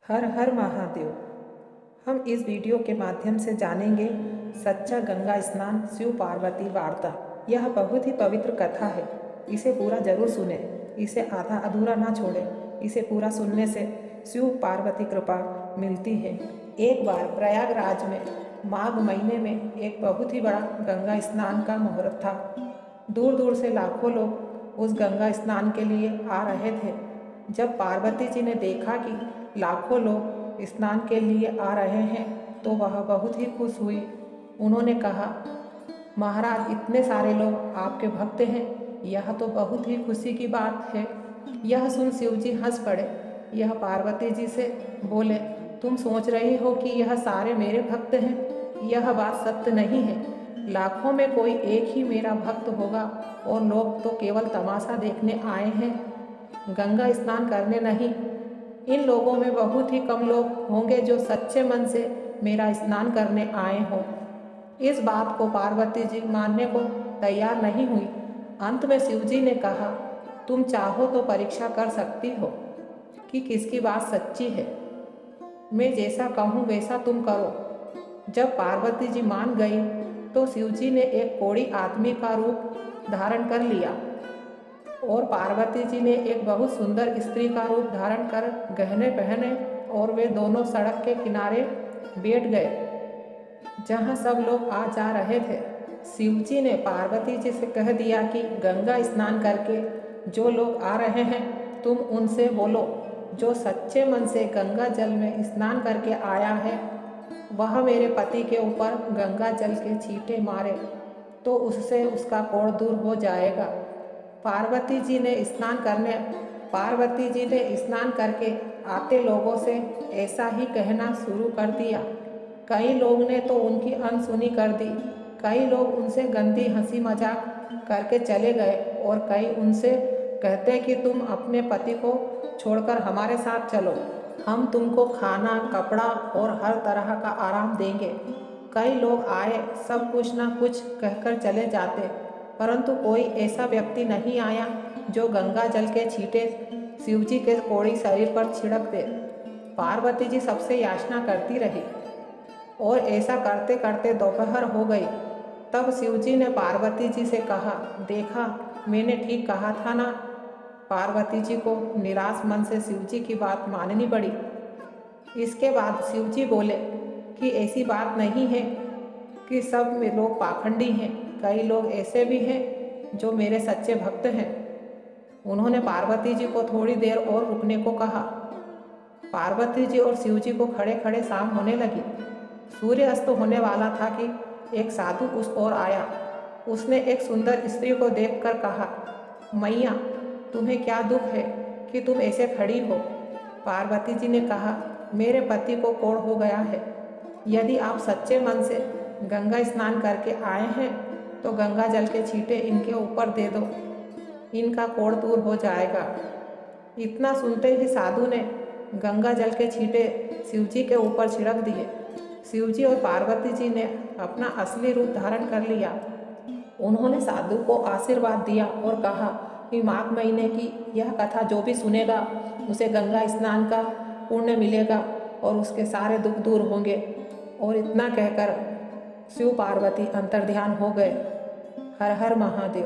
हर हर महादेव। हम इस वीडियो के माध्यम से जानेंगे सच्चा गंगा स्नान शिव पार्वती वार्ता। यह बहुत ही पवित्र कथा है, इसे पूरा जरूर सुने, इसे आधा अधूरा ना छोड़े। इसे पूरा सुनने से शिव पार्वती कृपा मिलती है। एक बार प्रयागराज में माघ महीने में एक बहुत ही बड़ा गंगा स्नान का मुहूर्त था। दूर दूर से लाखों लोग उस गंगा स्नान के लिए आ रहे थे। जब पार्वती जी ने देखा कि लाखों लोग स्नान के लिए आ रहे हैं तो वह बहुत ही खुश हुई। उन्होंने कहा, महाराज, इतने सारे लोग आपके भक्त हैं, यह तो बहुत ही खुशी की बात है। यह सुन शिव जी हंस पड़े। यह पार्वती जी से बोले, तुम सोच रही हो कि यह सारे मेरे भक्त हैं, यह बात सत्य नहीं है। लाखों में कोई एक ही मेरा भक्त होगा और लोग तो केवल तमाशा देखने आए हैं, गंगा स्नान करने नहीं। इन लोगों में बहुत ही कम लोग होंगे जो सच्चे मन से मेरा स्नान करने आए हों। इस बात को पार्वती जी मानने को तैयार नहीं हुई। अंत में शिव जी ने कहा, तुम चाहो तो परीक्षा कर सकती हो कि किसकी बात सच्ची है। मैं जैसा कहूँ वैसा तुम करो। जब पार्वती जी मान गई तो शिव जी ने एक कोढ़ी आदमी का रूप धारण कर लिया और पार्वती जी ने एक बहुत सुंदर स्त्री का रूप धारण कर गहने पहने और वे दोनों सड़क के किनारे बैठ गए जहाँ सब लोग आ जा रहे थे। शिव जी ने पार्वती जी से कह दिया कि गंगा स्नान करके जो लोग आ रहे हैं तुम उनसे बोलो, जो सच्चे मन से गंगा जल में स्नान करके आया है वह मेरे पति के ऊपर गंगा जल के छींटे मारे तो उससे उसका कोढ़ दूर हो जाएगा। पार्वती जी ने स्नान करके आते लोगों से ऐसा ही कहना शुरू कर दिया। कई लोग ने तो उनकी अनसुनी कर दी, कई लोग उनसे गंदी हंसी मजाक करके चले गए और कई उनसे कहते कि तुम अपने पति को छोड़कर हमारे साथ चलो, हम तुमको खाना, कपड़ा और हर तरह का आराम देंगे। कई लोग आए, सब कुछ ना कुछ कहकर चले जाते, परंतु कोई ऐसा व्यक्ति नहीं आया जो गंगा जल के छींटे शिवजी के कोढ़ी शरीर पर छिड़क दे। पार्वती जी सबसे याचना करती रही और ऐसा करते करते दोपहर हो गई। तब शिवजी ने पार्वती जी से कहा, देखा, मैंने ठीक कहा था ना। पार्वती जी को निराश मन से शिवजी की बात माननी पड़ी। इसके बाद शिवजी बोले कि ऐसी बात नहीं है कि सब में लोग पाखंडी हैं, कई लोग ऐसे भी हैं जो मेरे सच्चे भक्त हैं। उन्होंने पार्वती जी को थोड़ी देर और रुकने को कहा। पार्वती जी और शिव जी को खड़े खड़े शाम होने लगी। सूर्य अस्त होने वाला था कि एक साधु उस ओर आया। उसने एक सुंदर स्त्री को देखकर कहा, मैया, तुम्हें क्या दुख है कि तुम ऐसे खड़ी हो। पार्वती जी ने कहा, मेरे पति को कोढ़ हो गया है। यदि आप सच्चे मन से गंगा स्नान करके आए हैं तो गंगा जल के छींटे इनके ऊपर दे दो, इनका कोढ़ दूर हो जाएगा। इतना सुनते ही साधु ने गंगा जल के छींटे शिवजी के ऊपर छिड़क दिए। शिवजी और पार्वती जी ने अपना असली रूप धारण कर लिया। उन्होंने साधु को आशीर्वाद दिया और कहा कि माघ महीने की यह कथा जो भी सुनेगा उसे गंगा स्नान का पुण्य मिलेगा और उसके सारे दुख दूर होंगे। और इतना कहकर शिव पार्वती अंतर्ध्यान हो गए। हर हर महादेव।